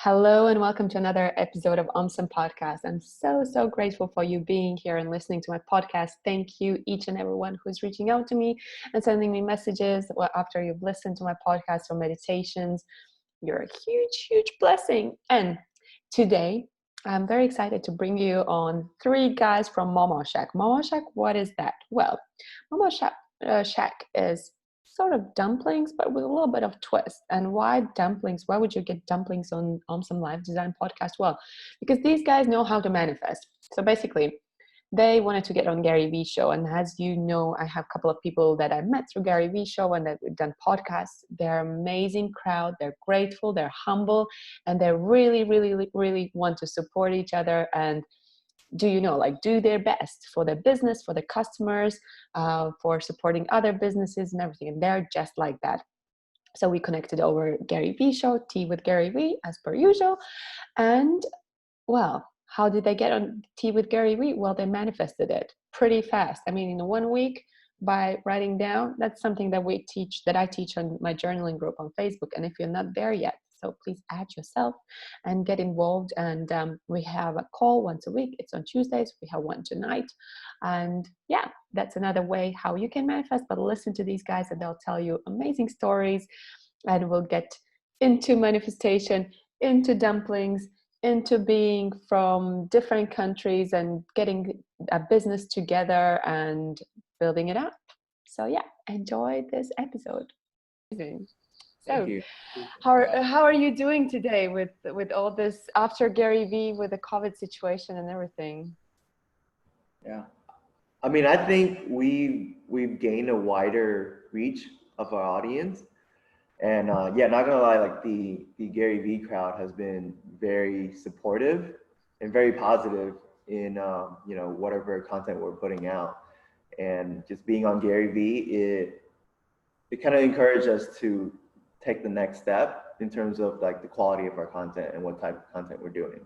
Hello and welcome to another episode of Awesome Podcast. I'm so grateful for you being here and listening to my podcast. Thank you, each and everyone who's reaching out to me and sending me messages after you've listened to my podcast or meditations. You're a huge blessing. And today, I'm very excited to bring you on three guys from Momoshack. Momoshack, what is that? Well, Momoshack Shack is sort of dumplings, but with a little bit of twist. And why dumplings? Why would you get dumplings on some live design podcast? Well, because these guys know how to manifest. So basically, they wanted to get on Gary Vee show. And as you know, I have a couple of people that I met through Gary Vee show and that we've done podcasts. They're an amazing crowd. They're grateful. They're humble. And they really want to support each other and do their best for their business, for their customers, for supporting other businesses and everything. And they're just like that. So we connected over Gary Vee show, Tea with Gary Vee, as per usual. And well, how did they get on Tea with Gary Vee? Well, they manifested it pretty fast. I mean, in 1 week, by writing down, that's something that I teach on my journaling group on Facebook. And if you're not there yet, so please add yourself and get involved. And we have a call once a week. It's on Tuesdays. We have one tonight. And yeah, that's another way how you can manifest. But listen to these guys and they'll tell you amazing stories. And we'll get into manifestation, into dumplings, into being from different countries and getting a business together and building it up. So yeah, enjoy this episode. Amazing. So, how are you doing today with all this after Gary Vee, with the COVID situation and everything? Yeah, I mean, I think we've gained a wider reach of our audience, and yeah, not gonna lie, like the Gary Vee crowd has been very supportive and very positive in whatever content we're putting out, and just being on Gary Vee, it kind of encouraged us to take the next step in terms of like the quality of our content and what type of content we're doing.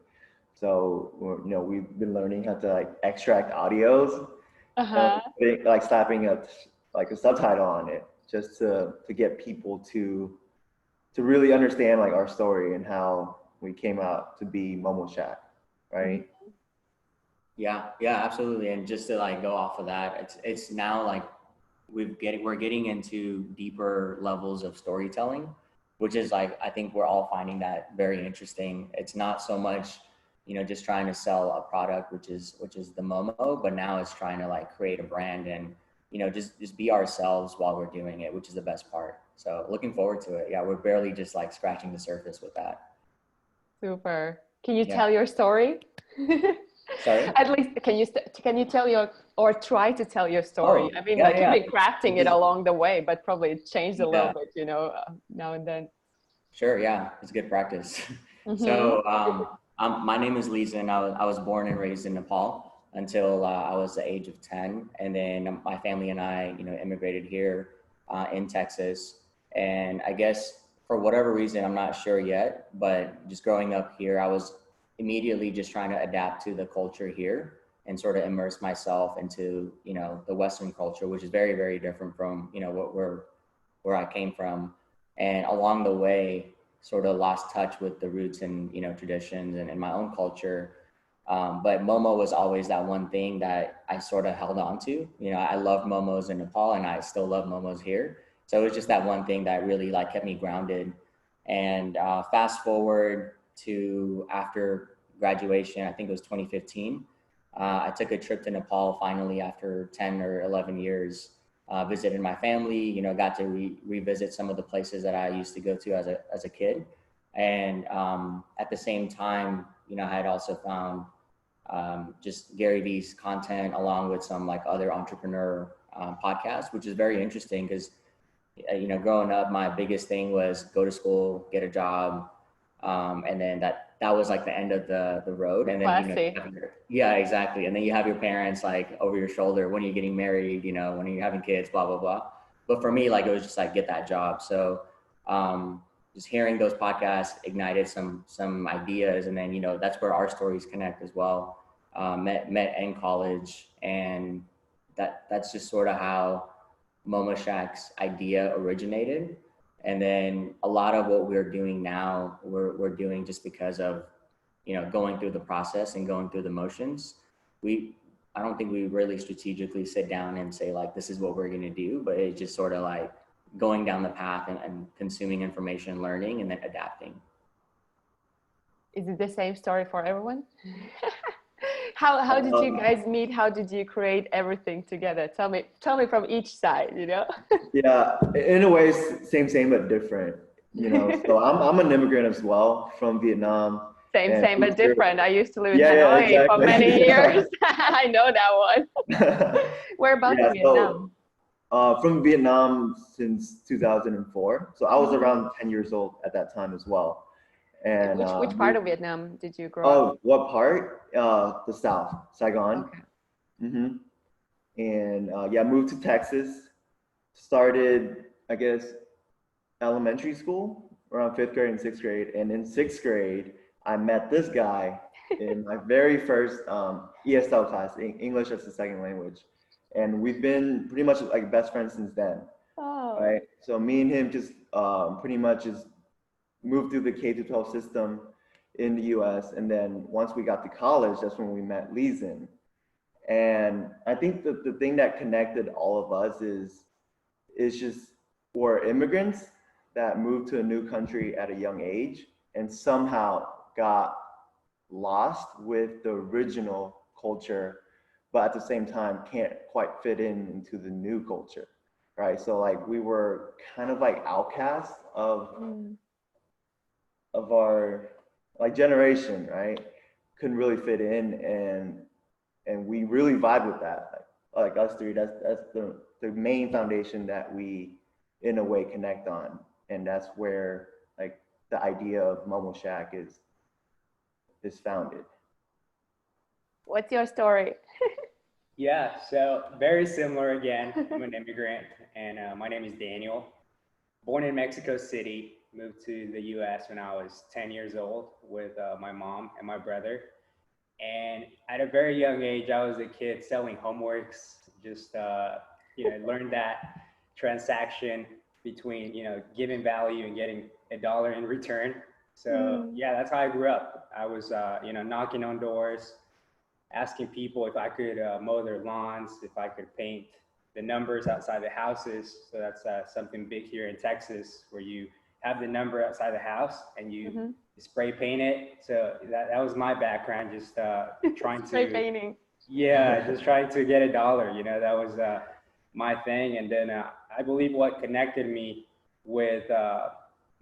So we've been learning how to like extract audios, like slapping a subtitle on it, just to get people to really understand like our story and how we came out to be Momoshack, right? Yeah, absolutely. And just to like go off of that, it's now like we're getting into deeper levels of storytelling, which is like, I think we're all finding that very interesting. It's not so much, just trying to sell a product, which is the Momo, but now it's trying to like create a brand and, just be ourselves while we're doing it, which is the best part. So looking forward to it. Yeah, we're barely just like scratching the surface with that. Super. Can you tell your story? Sorry? At least, can you tell or try to tell your story? I mean, you've been crafting it along the way, but probably it changed a little bit, now and then. Sure, yeah, it's good practice. So, my name is Leezen. I was born and raised in Nepal until I was the age of 10, and then my family and I, immigrated here in Texas. And I guess for whatever reason, I'm not sure yet, but just growing up here, I was immediately just trying to adapt to the culture here and sort of immerse myself into, the Western culture, which is very, very different from, where I came from. And along the way, sort of lost touch with the roots and, traditions and my own culture. But Momo was always that one thing that I sort of held on to. I loved Momos in Nepal and I still love Momos here. So it was just that one thing that really like kept me grounded. And fast forward to after graduation, I think it was 2015, I took a trip to Nepal finally after 10 or 11 years, visited my family, got to revisit some of the places that I used to go to as a kid. And at the same time, I had also found just Gary Vee's content along with some like other entrepreneur podcasts, which is very interesting because, growing up, my biggest thing was go to school, get a job, and then that was like the end of the road. And then yeah, exactly. And then you have your parents like over your shoulder, when are you getting married, when are you having kids, blah blah blah. But for me, like, it was just like get that job. So just hearing those podcasts ignited some ideas, and then that's where our stories connect as well. Met in college, and that's just sort of how Momoshack's idea originated. And then a lot of what we're doing now, we're doing just because of, going through the process and going through the motions. I don't think we really strategically sit down and say like, this is what we're going to do, but it's just sort of like going down the path and consuming information, learning, and then adapting. Is it the same story for everyone? How did you guys meet? How did you create everything together? Tell me from each side, Yeah, in a way, same but different. So I'm an immigrant as well from Vietnam. Same but different. I used to live in Yeah, Hanoi exactly. for many years. I know that one. Whereabouts in Vietnam? From Vietnam since 2004. So I was around 10 years old at that time as well. And which part of Vietnam did you grow up? Oh, what part? The South, Saigon. Okay. And moved to Texas. Started, I guess, elementary school around 5th grade and 6th grade. And in 6th grade, I met this guy in my very first ESL class, English as a second language. And we've been pretty much like best friends since then. Oh. Right. So me and him just pretty much just moved through the K-12 system in the US. And then once we got to college, that's when we met Leezen. And I think the thing that connected all of us is just we're immigrants that moved to a new country at a young age and somehow got lost with the original culture, but at the same time can't quite fit into the new culture, right? So like we were kind of like outcasts of our like generation, right? Couldn't really fit in, and we really vibe with that. Like us three, that's the main foundation that we in a way connect on, and that's where like the idea of Momoshack is founded. What's your story? Yeah, so very similar again. I'm an immigrant, and my name is Daniel. Born in Mexico City, moved to the U.S. when I was 10 years old with my mom and my brother. And at a very young age, I was a kid selling homeworks, just, learned that transaction between, giving value and getting $1 in return. So yeah, that's how I grew up. I was, knocking on doors, asking people if I could mow their lawns, if I could paint the numbers outside the houses. So that's something big here in Texas, where you have the number outside the house and you spray paint it. So that was my background, just trying to spray painting. Yeah, just trying to get $1. That was my thing. And then I believe what connected me with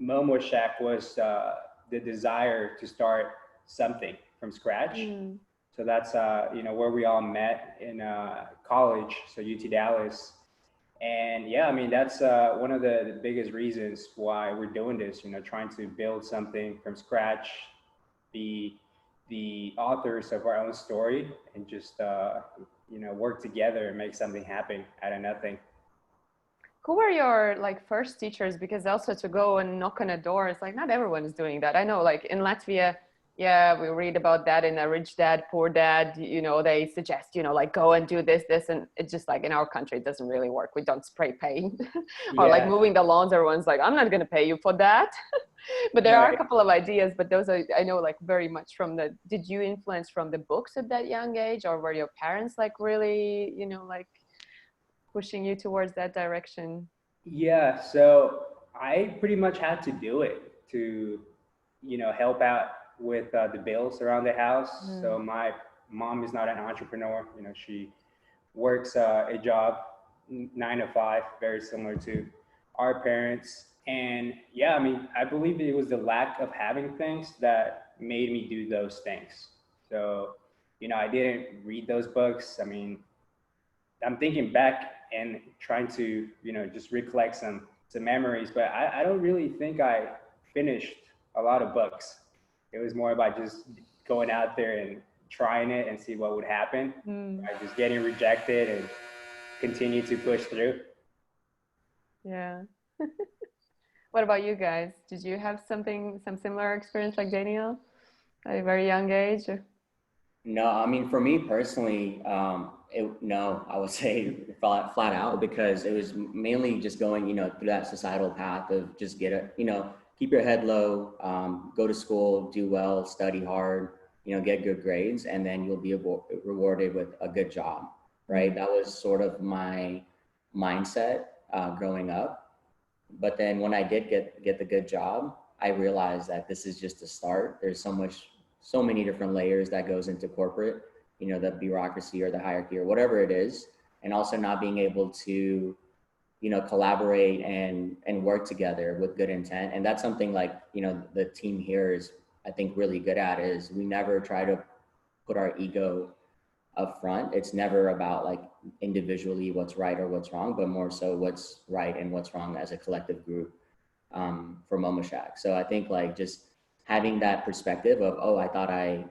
Momoshack was the desire to start something from scratch. So that's where we all met in college, so UT Dallas. And yeah, I mean, that's one of the biggest reasons why we're doing this, trying to build something from scratch, be the authors of our own story, and just, work together and make something happen out of nothing. Who were your like first teachers? Because also to go and knock on a door, it's like not everyone is doing that. I know like in Latvia, yeah, we read about that in a Rich Dad, Poor Dad, they suggest, like go and do this, and it's just like in our country, it doesn't really work. We don't spray paint or like moving the lawns. Everyone's like, I'm not going to pay you for that. But there are a couple of ideas, but those are, I know like very much did you influence from the books at that young age, or were your parents like really, like pushing you towards that direction? Yeah, so I pretty much had to do it to, help out with the bills around the house. So my mom is not an entrepreneur. She works a job 9 to 5, very similar to our parents. And yeah, I mean, I believe it was the lack of having things that made me do those things. So, I didn't read those books. I mean, I'm thinking back and trying to, just recollect some memories, but I don't really think I finished a lot of books. It was more about just going out there and trying it and see what would happen. Right? Just getting rejected and continue to push through. Yeah. What about you guys? Did you have some similar experience like Daniel at a very young age? No, I mean, for me personally, No, I would say flat out, because it was mainly just going, through that societal path of just keep your head low, go to school, do well, study hard, get good grades, and then you'll be rewarded with a good job, right? That was sort of my mindset growing up. But then when I did get the good job, I realized that this is just a start. There's so many different layers that goes into corporate, the bureaucracy or the hierarchy or whatever it is, and also not being able to, collaborate and work together with good intent. And that's something like, the team here is, I think, really good at, is we never try to put our ego up front. It's never about like individually what's right or what's wrong, but more so what's right and what's wrong as a collective group for Momoshack. So I think like just having that perspective of, oh, I thought I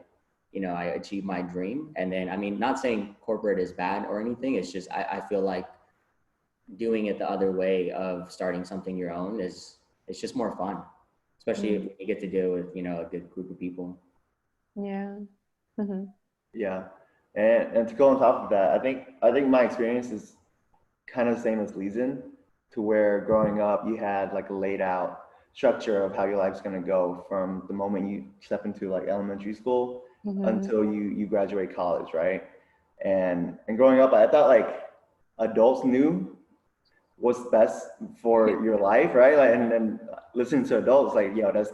achieved my dream. And then, I mean, not saying corporate is bad or anything. It's just, I feel like doing it the other way of starting something your own it's just more fun, especially if you get to do it with, a good group of people. Yeah. Yeah. And to go on top of that, I think my experience is kind of the same as Leezen, to where growing up you had like a laid out structure of how your life's going to go from the moment you step into like elementary school until you graduate college, right? And growing up, I thought like adults knew what's best for your life, right? Like, and then listening to adults, like,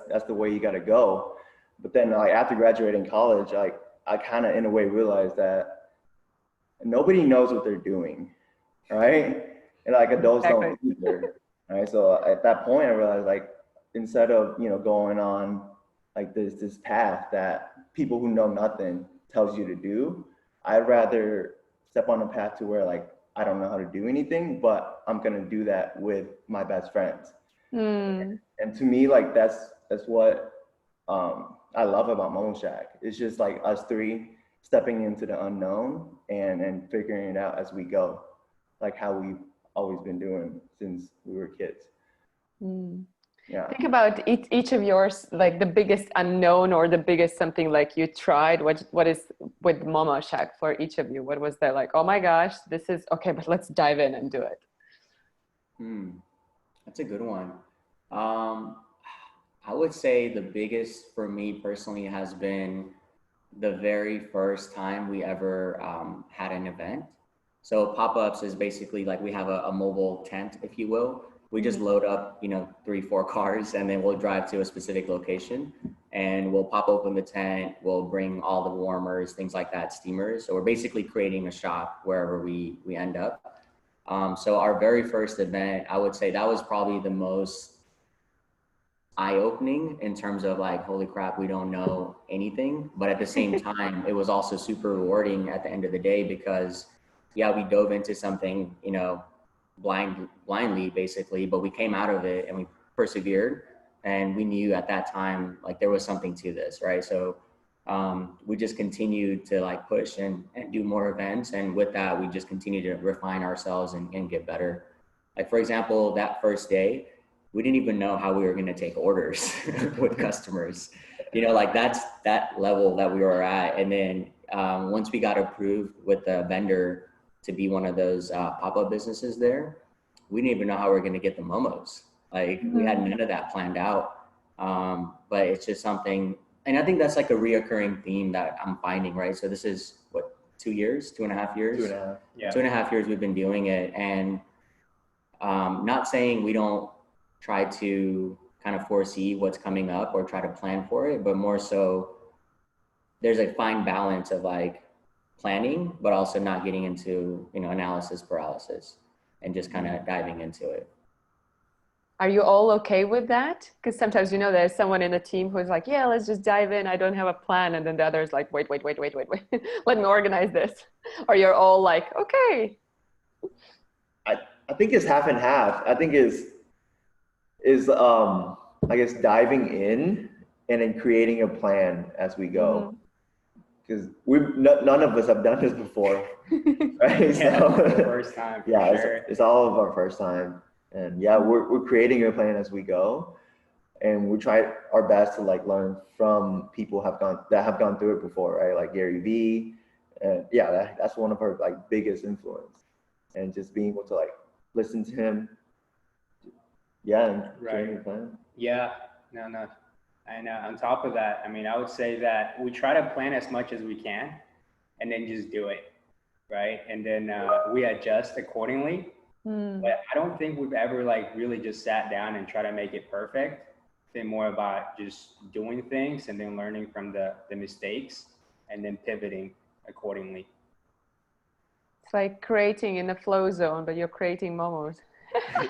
that's the way you got to go. But then like after graduating college, like I kind of in a way realized that nobody knows what they're doing, right? And like adults don't either, right? So at that point, I realized like instead of going on like this path that people who know nothing tells you to do, I'd rather step on a path to where like I don't know how to do anything, but I'm gonna do that with my best friends. And to me, like that's what I love about Momoshack. It's just like us three stepping into the unknown and figuring it out as we go, like how we've always been doing since we were kids. Yeah. Think about each of yours, like the biggest unknown or the biggest something like you tried. What is with Momoshack for each of you? What was that like? Oh my gosh, this is okay, but let's dive in and do it. That's a good one. I would say the biggest for me personally has been the very first time we ever had an event. So pop-ups is basically like we have a mobile tent, if you will. We just load up, 3-4 cars, and then we'll drive to a specific location and we'll pop open the tent. We'll bring all the warmers, things like that, steamers. So we're basically creating a shop wherever we end up. So our very first event, I would say that was probably the most eye-opening in terms of like, holy crap, we don't know anything. But at the same time, it was also super rewarding at the end of the day because, yeah, we dove into something, blindly basically, but we came out of it and we persevered, and we knew at that time like there was something to this, right? So we just continued to like push and do more events, and with that we just continued to refine ourselves and get better. Like for example, that first day we didn't even know how we were going to take orders with customers, like that's that level that we were at. And then once we got approved with the vendor to be one of those pop-up businesses there, we didn't even know how we were going to get the momos. Like we had none of that planned out. But it's just something, and I think that's like a reoccurring theme that I'm finding, right? So this is what, 2 years, 2.5 years? 2.5. Yeah. 2.5 years we've been doing it. And not saying we don't try to kind of foresee what's coming up or try to plan for it, but more so there's a fine balance of like planning, but also not getting into, analysis paralysis and just kind of diving into it. Are you all okay with that? Because sometimes, there's someone in the team who's like, yeah, let's just dive in. I don't have a plan. And then the other's like, wait. Let me organize this. Or you're all like, okay. I think it's half and half. I think is I guess diving in and then creating a plan as we go. Because none of us have done this before, right? Yeah, So, it's the first time. Yeah, sure. it's all of our first time, and yeah, we're creating a plan as we go, and we try our best to like learn from people that have gone through it before, right? Like Gary Vee, And yeah, that's one of her like biggest influence. And just being able to like listen to him, yeah, and Right. your plan. Yeah, no. And on top of that, I mean, I would say that we try to plan as much as we can and then just do it, right? And then we adjust accordingly. But I don't think we've ever like really just sat down and try to make it perfect. It's been more about just doing things and then learning from the mistakes and then pivoting accordingly. It's like creating in a flow zone, but you're creating momos.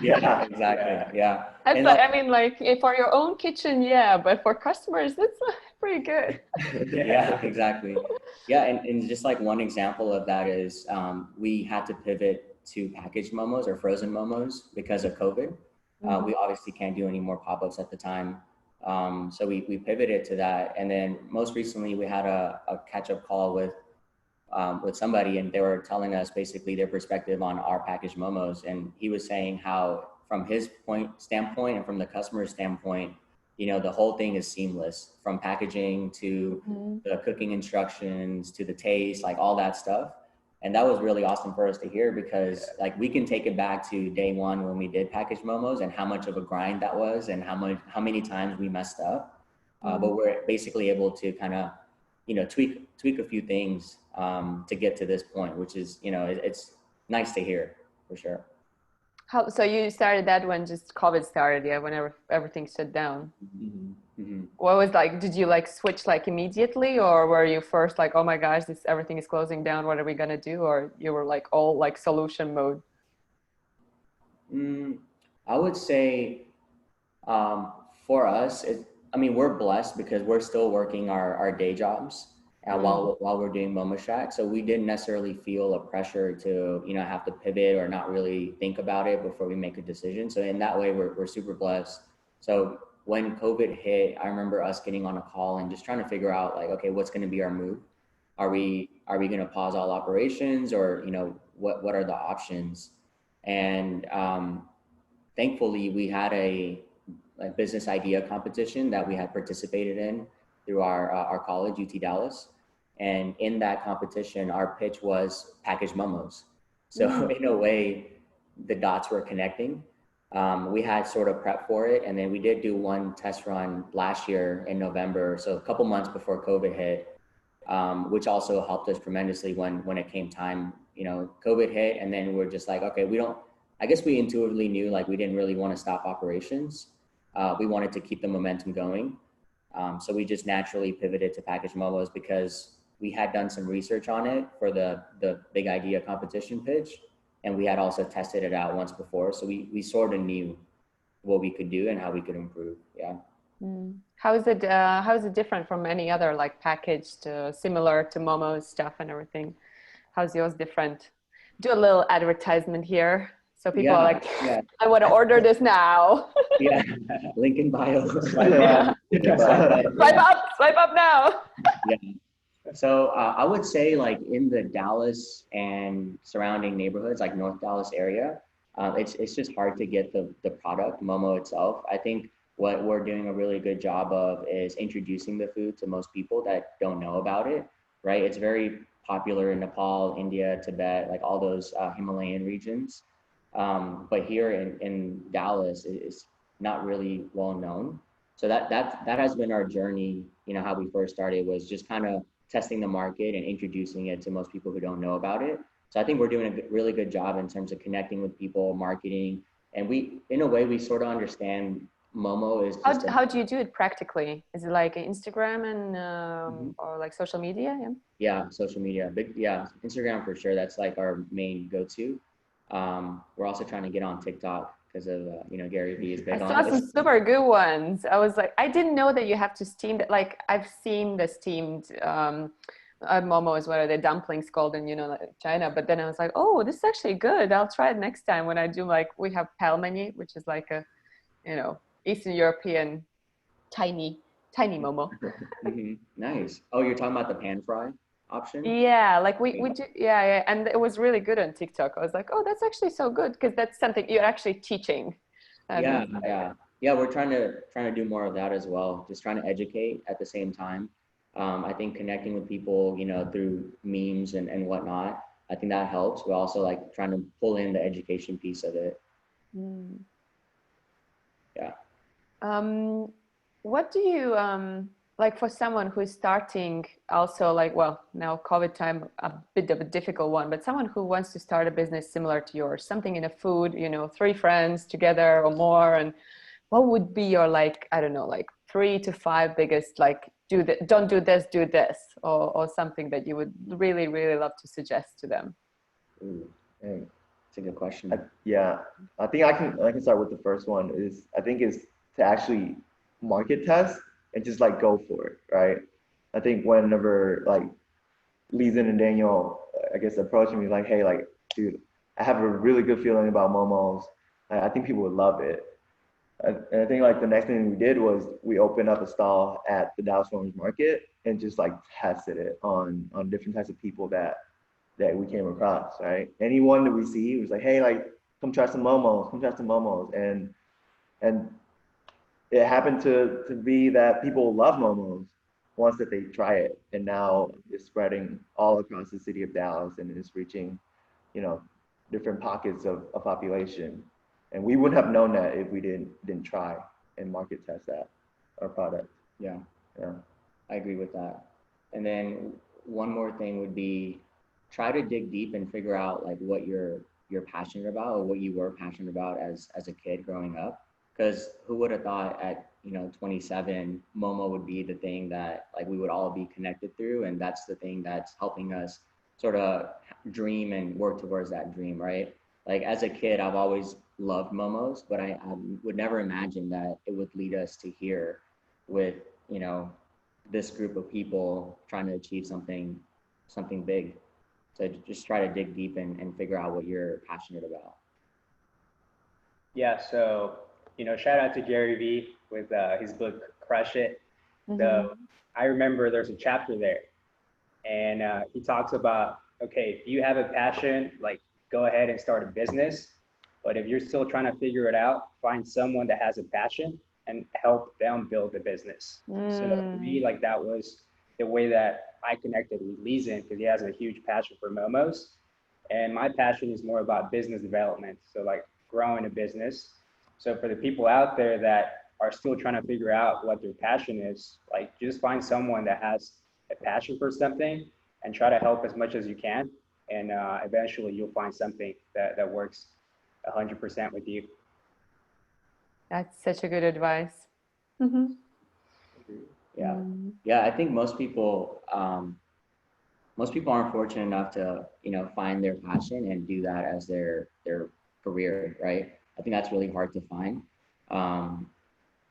Yeah, exactly. Yeah. It's And like, I mean, like for your own kitchen, yeah, but for customers, it's pretty good. yeah, exactly. Yeah, and just like one example of that is we had to pivot to packaged momos or frozen momos because of COVID. We obviously can't do any more pop-ups at the time. So we pivoted to that. And then most recently we had a catch-up call with somebody, and they were telling us basically their perspective on our packaged momos. And he was saying how from his standpoint and from the customer's standpoint, you know, the whole thing is seamless, from packaging to the cooking instructions to the taste, like all that stuff. And that was really awesome for us to hear, because like we can take it back to day one when we did packaged momos and how much of a grind that was and how many times we messed up. But we're basically able to kind of, you know, tweak a few things to get to this point, which is, you know, it's nice to hear for sure. So you started that when just COVID started, yeah, whenever everything shut down. What was like, did you like switch like immediately, or were you first like, oh my gosh, everything is closing down, what are we gonna do? Or you were like all like solution mode? I would say for us, I mean, we're blessed because we're still working our day jobs while we're doing Momoshack. So we didn't necessarily feel a pressure to, you know, have to pivot or not really think about it before we make a decision. So in that way, we're super blessed. So when COVID hit, I remember us getting on a call and just trying to figure out like, okay, what's going to be our move? Are we going to pause all operations, or, you know, what are the options? And thankfully, we had a business idea competition that we had participated in through our college, UT Dallas. And in that competition, our pitch was packaged momos. So in a way, the dots were connecting. We had sort of prep for it. And then we did do one test run last year in November. So a couple months before COVID hit, which also helped us tremendously when it came time. You know, COVID hit, and then we're just like, okay, I guess we intuitively knew like we didn't really want to stop operations. We wanted to keep the momentum going. So we just naturally pivoted to packaged momos because we had done some research on it for the big idea competition pitch. And we had also tested it out once before. So we sort of knew what we could do and how we could improve. Yeah. How is it different from any other like packaged, similar to Momo stuff and everything? How's yours different? Do a little advertisement here. So people are like, I want to order this now. Yeah, link in bio. Swipe up now. Yeah. So I would say like in the Dallas and surrounding neighborhoods, like North Dallas area, it's just hard to get the product, Momo itself. I think what we're doing a really good job of is introducing the food to most people that don't know about it, right? It's very popular in Nepal, India, Tibet, like all those Himalayan regions. But here in Dallas, it's not really well known. So that has been our journey. You know, how we first started was just kind of testing the market and introducing it to most people who don't know about it. So I think we're doing a really good job in terms of connecting with people, marketing, and in a way, we sort of understand Momo is. How do you do it practically? Is it like Instagram and or like social media? Yeah, social media. Instagram for sure. That's like our main go-to. We're also trying to get on TikTok because of Gary Vee is big on it. I saw some super good ones. I was like, I didn't know that you have to steam it. Like I've seen the steamed momos, what are the dumplings called in like China, but then I was like, oh, this is actually good. I'll try it next time when I do, like, we have pelmeni, which is like a Eastern European tiny momo. Nice. Oh, you're talking about the pan fry option? Yeah, like we do, yeah, and it was really good on TikTok. I was like, oh, that's actually so good, because that's something you're actually teaching. Yeah, we're trying to do more of that as well, just trying to educate at the same time. I think connecting with people, through memes and whatnot, I think that helps. But also like trying to pull in the education piece of it. Mm. Yeah. What do you like for someone who's starting also like, well, now COVID time, a bit of a difficult one, but someone who wants to start a business similar to yours, something in a food, 3 friends together or more, and what would be your like, I don't know, like 3 to 5 biggest, like don't do this, do this, or something that you would really, really love to suggest to them? Ooh, hey, that's a good question. Yeah, I think I can start with the first one. I think is to actually market test and just like go for it, right? I think whenever like Leezen and Daniel, I guess, approaching me like, hey, like, dude, I have a really good feeling about Momos. I think people would love it. And I think like the next thing we did was we opened up a stall at the Dallas Farmers Market and just like tested it on different types of people that we came across, right? Anyone that we see was like, hey, like, come try some momos, come try some momos. And it happened to be that people love momos once that they try it. And now it's spreading all across the city of Dallas and it's reaching, you know, different pockets of population. And we wouldn't have known that if we didn't try and market test that our product. Yeah. Yeah. I agree with that. And then one more thing would be try to dig deep and figure out like what you're passionate about or what you were passionate about as a kid growing up. Because who would have thought at 27 Momo would be the thing that like we would all be connected through, and that's the thing that's helping us sort of dream and work towards that dream, right? Like as a kid, I've always loved Momos, but I would never imagine that it would lead us to here with you know this group of people trying to achieve something big. So just try to dig deep and figure out what you're passionate about. Yeah, so shout out to Gary Vee with his book Crush It. Mm-hmm. So I remember there's a chapter there, and he talks about, okay, if you have a passion, like go ahead and start a business. But if you're still trying to figure it out, find someone that has a passion and help them build the business. So for me, like that was the way that I connected with Leezen because he has a huge passion for momos. And my passion is more about business development. So like growing a business. So for the people out there that are still trying to figure out what their passion is, like just find someone that has a passion for something and try to help as much as you can. And eventually you'll find something that works 100% with you. That's such a good advice. Mm-hmm. Yeah, I think most people aren't fortunate enough to find their passion and do that as their career, right? I think that's really hard to find.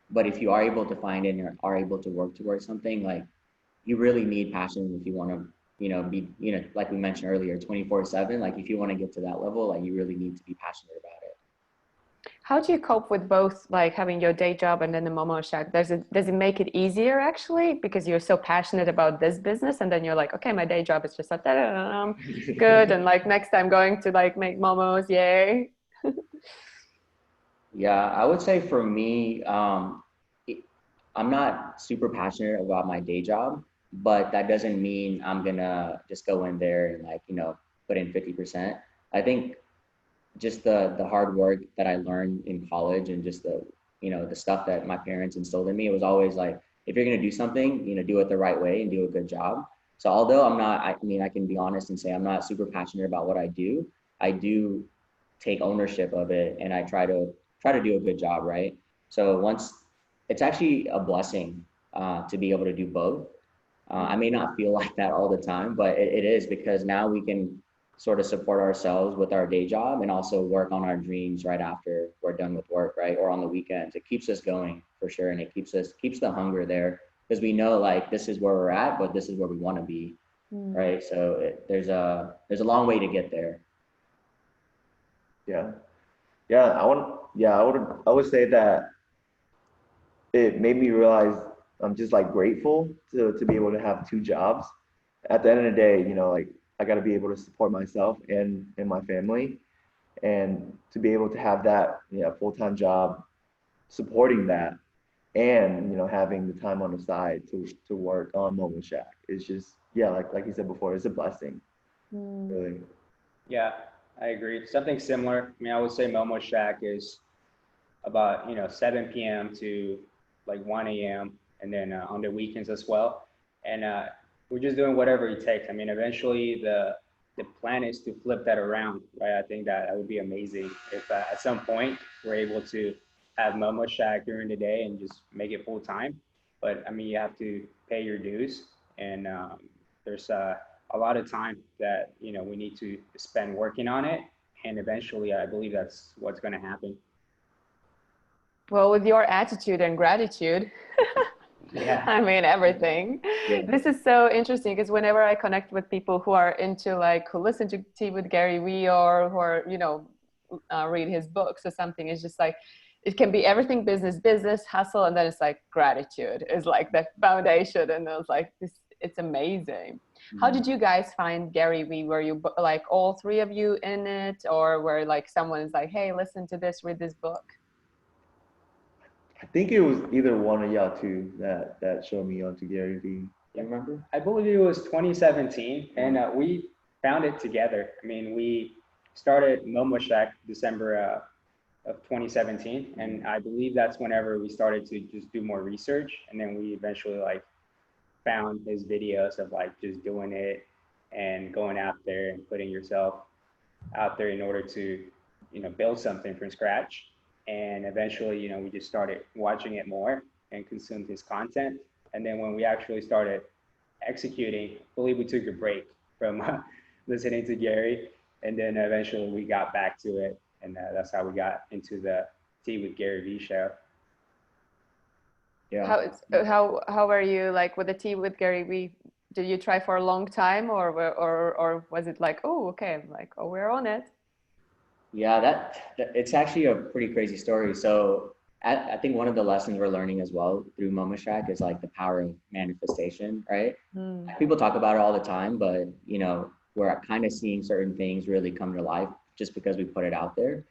But if you are able to find it and are able to work towards something, like you really need passion if you want to be like we mentioned earlier, 24/7. Like if you want to get to that level, like you really need to be passionate about it. How do you cope with both, like having your day job and then the Momoshack? Does it make it easier actually because you're so passionate about this business, and then you're like, okay, my day job is just like good, and like next time going to like make momos, yay. Yeah, I would say for me, I'm not super passionate about my day job, but that doesn't mean I'm gonna just go in there and like put in 50%. I think just the hard work that I learned in college and just the stuff that my parents instilled in me, it was always like, if you're going to do something, do it the right way and do a good job. So although I mean, I can be honest and say I'm not super passionate about what I do take ownership of it and I try to do a good job, right? So once it's actually a blessing to be able to do both. I may not feel like that all the time, but it is because now we can sort of support ourselves with our day job and also work on our dreams right after we're done with work, right? Or on the weekends. It keeps us going for sure. And it keeps the hunger there because we know like this is where we're at, but this is where we want to be. Right. So there's a long way to get there. Yeah. I would say that it made me realize I'm just like grateful to be able to have 2 jobs. At the end of the day, like I got to be able to support myself and my family, and to be able to have that full-time job supporting that, and having the time on the side to work on Momoshack. It's just, yeah, like you said before, it's a blessing. Really. Yeah, I agree. Something similar. I mean, I would say Momoshack is about 7 p.m. to like 1 a.m. and then on the weekends as well. And we're just doing whatever it takes. I mean, eventually the plan is to flip that around, right? I think that would be amazing if at some point we're able to have Momoshack during the day and just make it full time. But I mean, you have to pay your dues, and there's a lot of time that we need to spend working on it. And eventually, I believe that's what's going to happen. Well, with your attitude and gratitude, Yeah. I mean, everything. Yeah. This is so interesting because whenever I connect with people who are into like, who listen to Tea with Gary Vee or who are, read his books or something, it's just like, it can be everything business, hustle. And then it's like gratitude is like the foundation. And it's like, it's amazing. How did you guys find Gary Vee? Were you like all three of you in it, or were like someone's like, hey, listen to this, read this book? I think it was either one of y'all two that showed me onto Gary Vee. You remember? I believe it was 2017, and we found it together. I mean, we started Momoshack December of 2017, and I believe that's whenever we started to just do more research, and then we eventually like found his videos of like just doing it and going out there and putting yourself out there in order to build something from scratch. And eventually we just started watching it more and consumed his content. And then when we actually started executing, I believe we took a break from listening to Gary, and then eventually we got back to it, and that's how we got into the Tea with Gary Vee show. Yeah. How were you like with the Tea with Gary Vee? Did you try for a long time, or was it like, oh, okay, like, oh, we're on it? Yeah, that it's actually a pretty crazy story. So I think one of the lessons we're learning as well through Momoshack is like the power of manifestation, right? People talk about it all the time, but we're kind of seeing certain things really come to life just because we put it out there.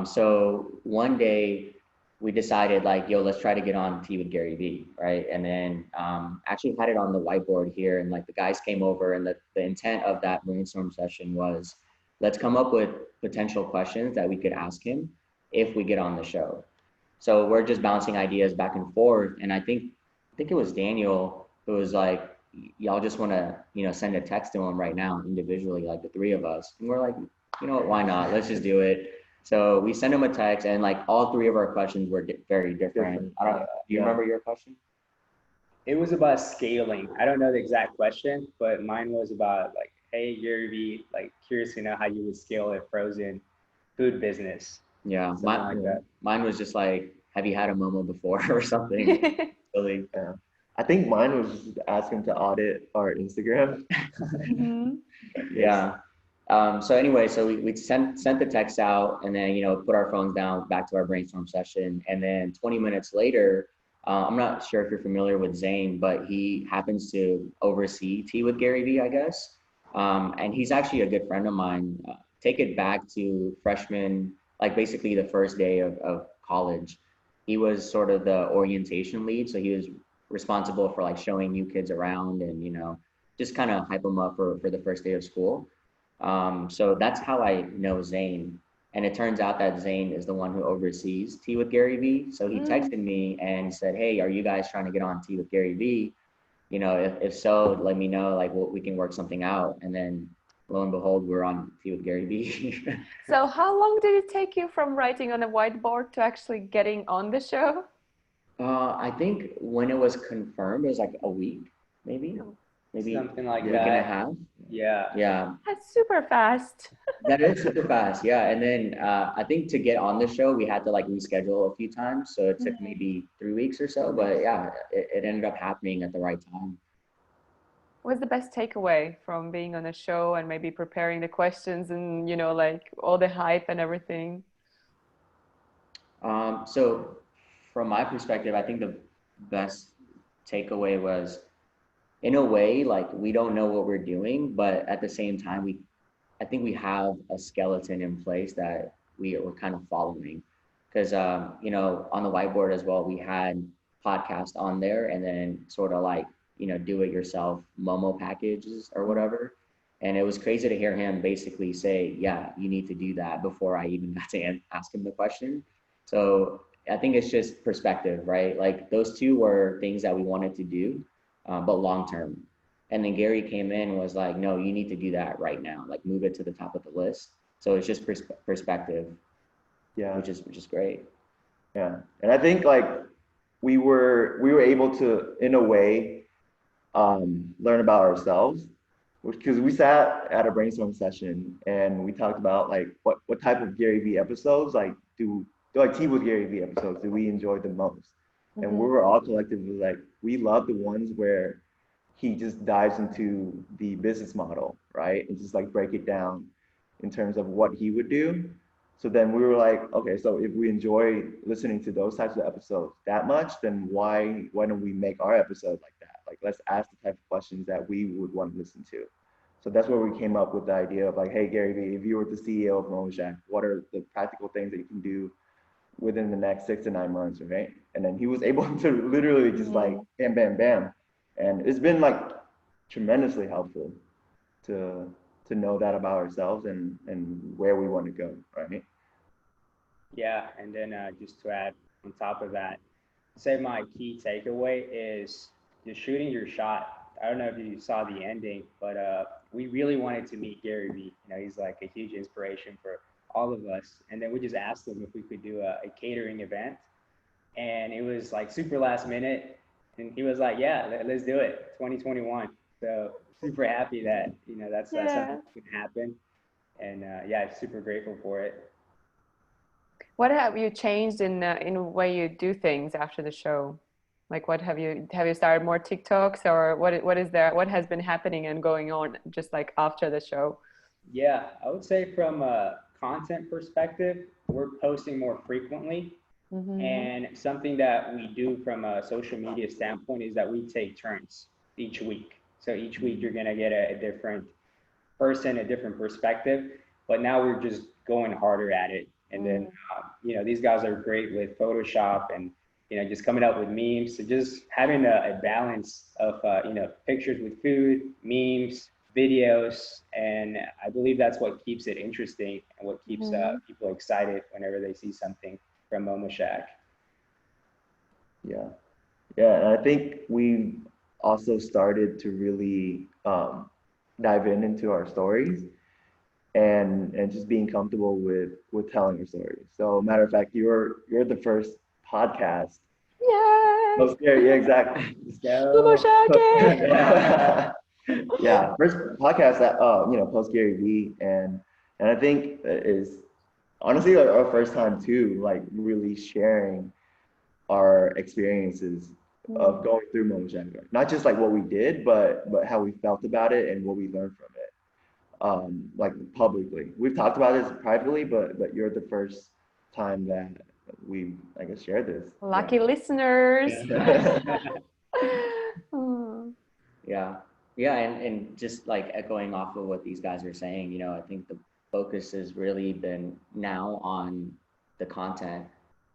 So one day we decided like, yo, let's try to get on Tea with Gary Vee, right? And then actually had it on the whiteboard here, and like the guys came over, and the intent of that brainstorm session was, let's come up with potential questions that we could ask him if we get on the show. So we're just bouncing ideas back and forth, and I think it was Daniel who was like, y'all just want to send a text to him right now individually, like the three of us, and we're like, you know what, why not? Let's just do it. So we sent him a text, and like all three of our questions were very different. Do you remember your question? It was about scaling. I don't know the exact question, but mine was about like, hey, Gary Vee, like curious to know how you would scale a frozen food business. Yeah, mine was just like, have you had a Momo before or something? Really. Yeah. I think mine was just ask him to audit our Instagram. Yeah. So anyway, so we sent the text out, and then put our phones down, back to our brainstorm session, and then 20 minutes later, I'm not sure if you're familiar with Zane, but he happens to oversee Tea with Gary Vee, I guess, and he's actually a good friend of mine. Take it back to freshman, like basically the first day of college. He was sort of the orientation lead, so he was responsible for like showing new kids around and just kind of hype them up for the first day of school. So that's how I know Zane. And it turns out that Zane is the one who oversees Tea with Gary Vee. So he texted me and said, hey, are you guys trying to get on Tea with Gary Vee? If so, let me know, like we can work something out. And then lo and behold, we're on Tea with Gary Vee. So how long did it take you from writing on a whiteboard to actually getting on the show? I think when it was confirmed, it was like a week, maybe Something like a week that. and a half. Yeah. That's super fast. That is super fast. Yeah. And then I think to get on the show, we had to like reschedule a few times. So it took maybe 3 weeks or so, but yeah, it ended up happening at the right time. What's the best takeaway from being on a show and maybe preparing the questions and, like all the hype and everything? So from my perspective, I think the best takeaway was, in a way, like we don't know what we're doing, but at the same time, I think we have a skeleton in place that we're kind of following. Because, on the whiteboard as well, we had podcast on there, and then sort of like, do it yourself Momo packages or whatever. And it was crazy to hear him basically say, yeah, you need to do that, before I even got to ask him the question. So I think it's just perspective, right? Like those two were things that we wanted to do, but long term. And then Gary came in and was like, no, you need to do that right now. Like move it to the top of the list. So it's just perspective, Yeah. which is great. Yeah. And I think like we were able to, in a way, learn about ourselves, because we sat at a brainstorming session and we talked about like what type of Gary Vee episodes, like do like Tea with Gary Vee episodes do we enjoy the most. And we were all collectively like, we love the ones where he just dives into the business model, right, and just like break it down in terms of what he would do. So then we were like, okay, so if we enjoy listening to those types of episodes that much, then why don't we make our episode like that? Like, let's ask the type of questions that we would want to listen to. So that's where we came up with the idea of like, hey, Gary Vee, if you were the CEO of Momoshack, what are the practical things that you can do within the next 6 to 9 months, right? And then he was able to literally just like bam, bam, bam. And it's been like tremendously helpful to know that about ourselves and where we want to go, right? Yeah, and then just to add on top of that, say my key takeaway is just shooting your shot. I don't know if you saw the ending, but we really wanted to meet Gary Vee. He's like a huge inspiration for all of us. And then we just asked him if we could do a catering event, and it was like super last minute, and he was like, "Yeah, let's do it, 2021." So super happy that that's something that can happen, and yeah, super grateful for it. What have you changed in the way you do things after the show? Like, what have you started more TikToks, or what is there? What has been happening and going on just like after the show? Yeah, I would say from a content perspective, we're posting more frequently. And something that we do from a social media standpoint is that we take turns each week. So each week you're going to get a different person, a different perspective. But now we're just going harder at it. And then, these guys are great with Photoshop and, just coming up with memes. So just having a balance of, pictures with food, memes, videos. And I believe that's what keeps it interesting and what keeps people excited whenever they see something from Momoshack. Yeah. And I think we also started to really dive into our stories and just being comfortable with telling our stories. So matter of fact, you're the first podcast. Yay! Yeah, exactly. Momoshack! Yeah, first podcast that post Gary Vee, and I think is honestly like our first time too, like really sharing our experiences of going through Momoshack. Not just like what we did, but how we felt about it and what we learned from it. Like publicly. We've talked about this privately, but you're the first time that we, I guess, shared this. Lucky listeners. Yeah, and just like echoing off of what these guys are saying, I think the focus has really been now on the content,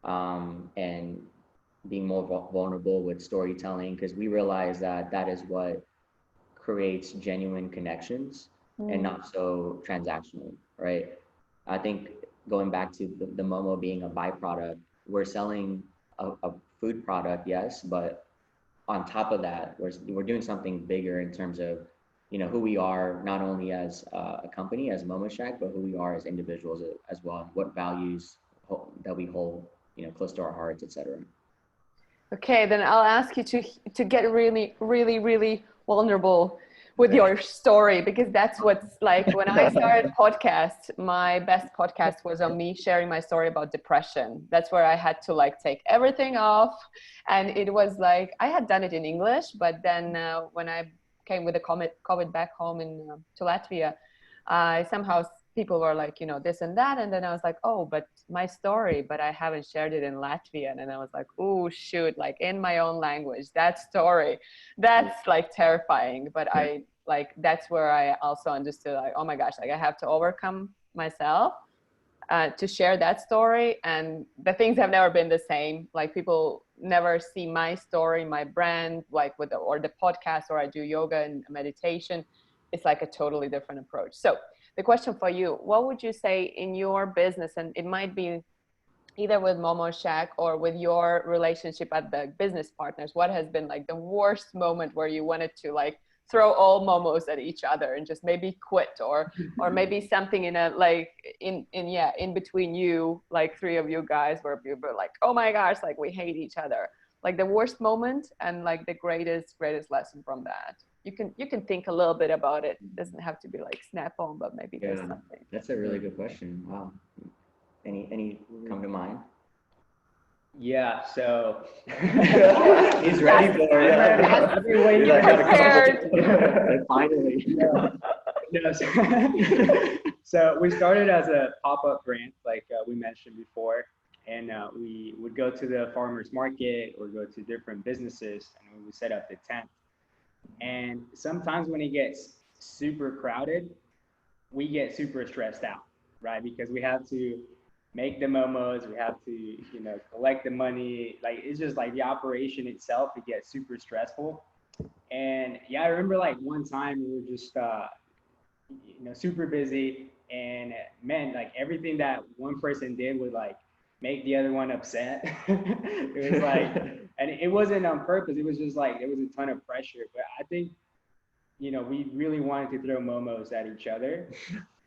and being more vulnerable with storytelling, because we realize that is what creates genuine connections and not so transactional, right? I think going back to the Momo being a byproduct, we're selling a food product, yes, but on top of that, we're doing something bigger in terms of, who we are, not only as a company, as Momoshack, but who we are as individuals as well, what values that we hold, close to our hearts, etc. Okay, then I'll ask you to get really, really, really vulnerable with your story, because that's what's like when I started podcast, my best podcast was on me sharing my story about depression. That's where I had to like take everything off. And it was like, I had done it in English, but then when I came with the COVID back home to Latvia, somehow people were like, this and that. And then I was like, oh, but my story, but I haven't shared it in Latvian. And I was like, oh, shoot, like in my own language, that story, that's like terrifying. But that's where I also understood like, oh my gosh, like I have to overcome myself to share that story. And the things have never been the same. Like people never see my story, my brand, like with or the podcast, or I do yoga and meditation, it's like a totally different approach. So the question for you, what would you say in your business, and it might be either with Momoshack or with your relationship at the business partners, what has been like the worst moment where you wanted to like throw all momos at each other and just maybe quit, or maybe something in a like in between you, like three of you guys, where you were like, oh my gosh, like we hate each other, like the worst moment and like the greatest lesson from that. You can think a little bit about it. It doesn't have to be like snap on, but maybe there's something. That's a really good question. Wow. Any come to mind? Yeah, so He's ready for it. I've been waiting You're for prepared. Finally. No, so we started as a pop-up brand, like we mentioned before, and we would go to the farmers market or go to different businesses, and we would set up the tent. And sometimes when it gets super crowded, we get super stressed out, right? Because we have to make the momos, we have to, collect the money. Like, it's just like the operation itself, it gets super stressful. And yeah, I remember like one time we were just, super busy, and man, like everything that one person did would like make the other one upset. It was like, and it wasn't on purpose. It was just like, there was a ton of pressure. But I think, we really wanted to throw momos at each other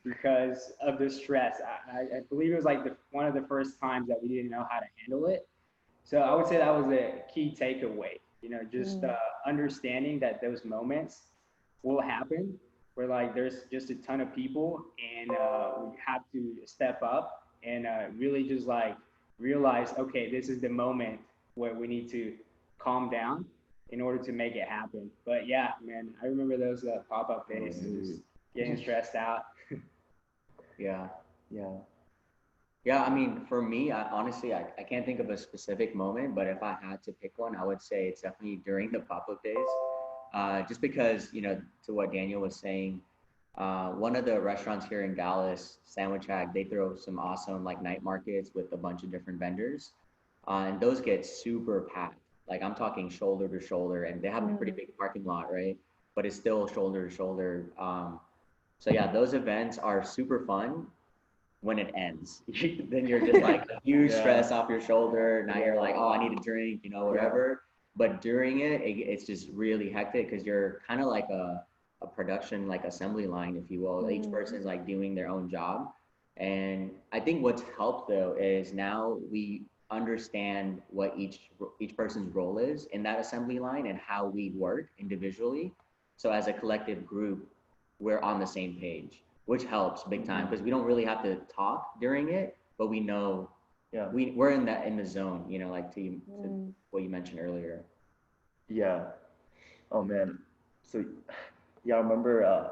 because of the stress. I believe it was like one of the first times that we didn't know how to handle it. So I would say that was a key takeaway, just understanding that those moments will happen where like there's just a ton of people, and we have to step up and really just like realize, okay, this is the moment where we need to calm down in order to make it happen. But yeah, man, I remember those pop-up days, just getting stressed out. Yeah. Yeah. I mean, for me, honestly, I can't think of a specific moment, but if I had to pick one, I would say it's definitely during the pop-up days. Just because, to what Daniel was saying, one of the restaurants here in Dallas, Sandwich Shack, they throw some awesome like night markets with a bunch of different vendors. And those get super packed. Like I'm talking shoulder to shoulder, and they have a pretty big parking lot, right? But it's still shoulder to shoulder. So yeah, those events are super fun when it ends. Then you're just like huge stress off your shoulder. Now you're like, oh, I need a drink, whatever. But during it's just really hectic because you're kind of like a production, like assembly line, if you will. Each person is like doing their own job. And I think what's helped though is now we understand what each person's role is in that assembly line and how we work individually. So as a collective group, we're on the same page, which helps big time because we don't really have to talk during it, but we know we're in the zone, like to what you mentioned earlier. Yeah. Oh man. So y'all remember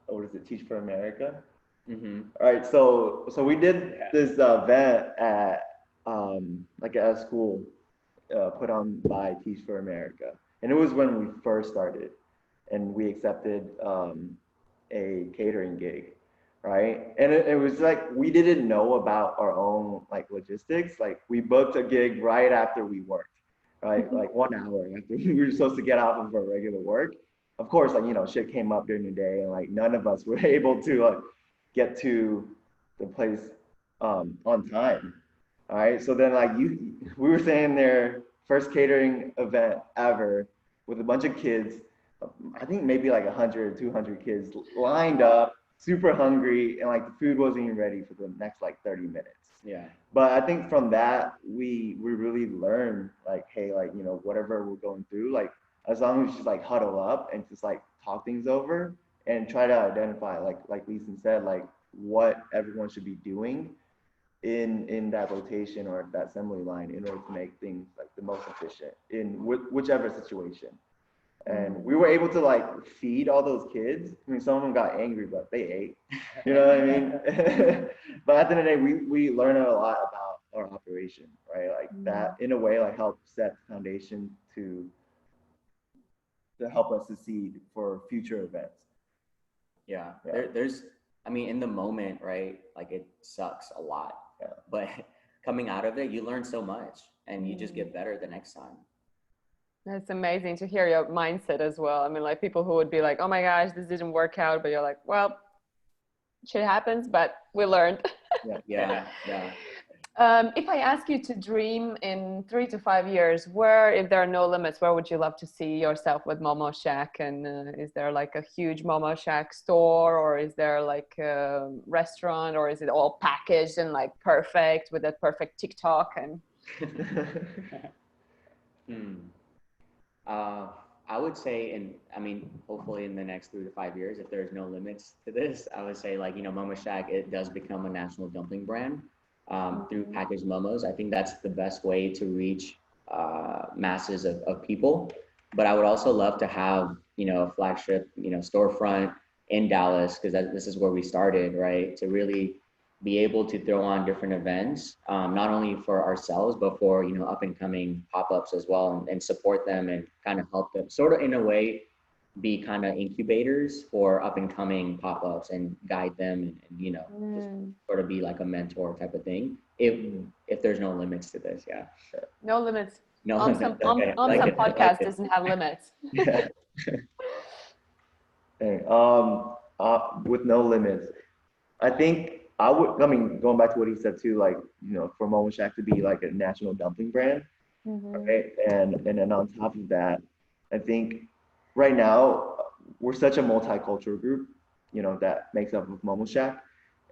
what is it, Teach for America? Mm-hmm. All right, so we did this event at like at a school put on by Teach for America, and it was when we first started, and we accepted a catering gig, right? And it was like we didn't know about our own like logistics. Like we booked a gig right after we worked, right? Like 1 hour after we were supposed to get off of our regular work. Of course, like shit came up during the day, and like none of us were able to like get to the place on time. All right, so then like we were standing there, first catering event ever, with a bunch of kids. I think maybe like 100 or 200 kids lined up, super hungry, and like the food wasn't even ready for the next like 30 minutes. Yeah. But I think from that we really learned like, hey, like whatever we're going through, like as long as we just like huddle up and just like talk things over and try to identify like Leezen said, like what everyone should be doing in that rotation or that assembly line in order to make things like the most efficient in whichever situation. And we were able to like feed all those kids. I mean, some of them got angry, but they ate. You know what I mean? But at the end of the day, we learned a lot about our operation, right? Like that, in a way, like helped set the foundation to help us succeed for future events. Yeah. There's, I mean, in the moment, right? Like it sucks a lot, but coming out of it, you learn so much. and you just get better the next time. That's amazing to hear your mindset as well. I mean, like people who would be like, oh my gosh, this didn't work out, but you're like, well, shit happens, but we learned. Yeah. If I ask you to dream in 3 to 5 years, where, if there are no limits, where would you love to see yourself with Momoshack? And is there like a huge Momoshack store, or is there like a restaurant, or is it all packaged and like perfect with that perfect TikTok? And I would say, hopefully in the next 3 to 5 years, if there's no limits to this, I would say like, Momoshack, it does become a national dumpling brand through packaged momos. I think that's the best way to reach masses of people. But I would also love to have, a flagship, storefront in Dallas, because this is where we started, right? To really be able to throw on different events, not only for ourselves, but for, up and coming pop-ups as well, and support them and kind of help them sort of in a way be kind of incubators for up and coming pop-ups and guide them and just sort of be like a mentor type of thing. If there's no limits to this, yeah. no limits. No Some limits. Okay. podcast doesn't have limits. Yeah. Hey, with no limits, I think going back to what he said too, like, for Momoshack to be like a national dumpling brand, right? And then on top of that, I think right now we're such a multicultural group, that makes up of Momoshack.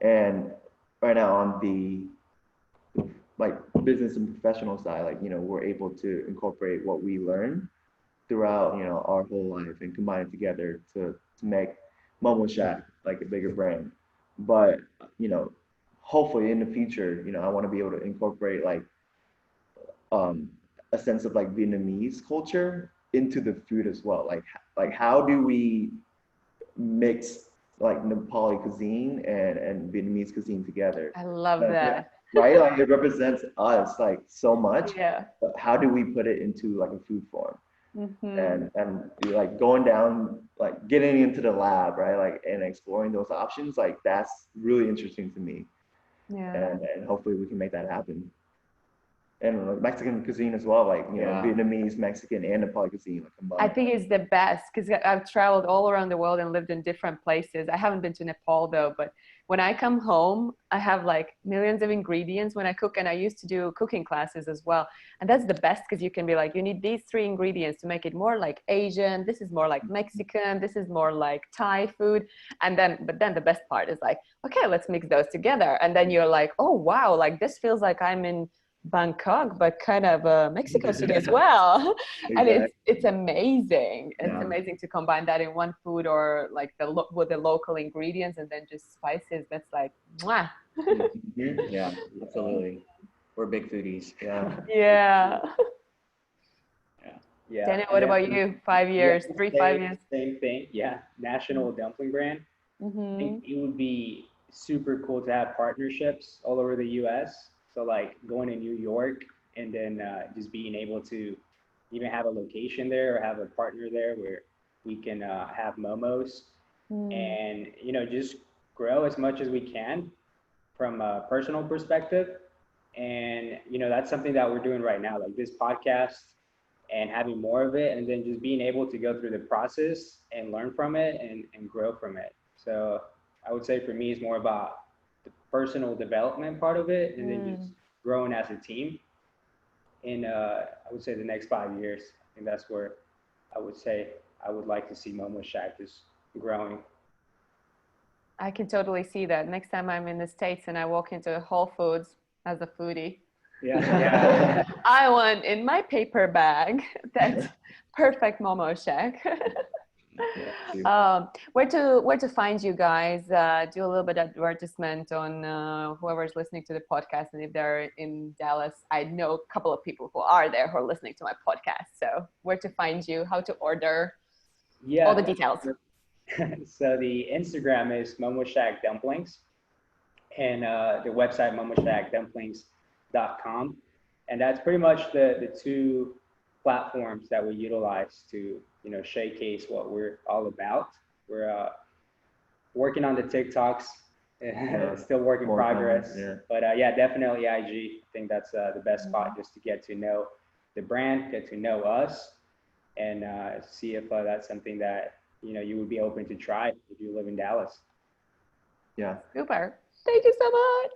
And right now on the like business and professional side, like, we're able to incorporate what we learn throughout, our whole life and combine it together to make Momoshack like a bigger brand. But, hopefully in the future, I want to be able to incorporate like a sense of like Vietnamese culture into the food as well. Like how do we mix like Nepali cuisine and Vietnamese cuisine together? I love that. Right? Like it represents us like so much. Yeah. But how do we put it into like a food form? And like going down, like getting into the lab, right? Like and exploring those options, like that's really interesting to me. Yeah. And hopefully we can make that happen. And like Mexican cuisine as well, like Vietnamese, Mexican, and Nepali cuisine like combined. I think it's the best because I've traveled all around the world and lived in different places. I haven't been to Nepal though, but when I come home, I have like millions of ingredients when I cook, and I used to do cooking classes as well. And that's the best because you can be like, you need these 3 ingredients to make it more like Asian. This is more like Mexican. This is more like Thai food. But then the best part is like, okay, let's mix those together. And then you're like, oh, wow, like this feels like I'm in Bangkok, but kind of Mexico City as well. Exactly. And it's amazing. It's amazing to combine that in one food, or like with the local ingredients and then just spices. That's like, mwah. Yeah, absolutely. We're big foodies. Yeah. Daniel, what about you? 5 years, 5 years? Same thing. Yeah. National dumpling brand. I think it would be super cool to have partnerships all over the US. So like going to New York and then just being able to even have a location there or have a partner there where we can have momos and, just grow as much as we can from a personal perspective. And, that's something that we're doing right now, like this podcast and having more of it, and then just being able to go through the process and learn from it and grow from it. So I would say for me, it's more about the personal development part of it, and then just growing as a team. In I would say the next 5 years, I think that's where I would say I would like to see Momoshack just growing. I can totally see that. Next time I'm in the States and I walk into Whole Foods as a foodie, I want in my paper bag that perfect Momoshack. Where to find you guys? Do a little bit of advertisement on whoever's listening to the podcast, and if they're in Dallas, I know a couple of people who are there who are listening to my podcast. So where to find you, how to order, all the details. So the Instagram is Momoshack Dumplings, and the website momoshackdumplings.com, and that's pretty much the 2 platforms that we utilize to showcase what we're all about. We're working on the TikToks Yeah. Still work in More progress. common, yeah. But yeah, definitely IG. I think that's the best spot just to get to know the brand, get to know us, and see if that's something that you would be open to try if you live in Dallas. Yeah. Super. Thank you so much.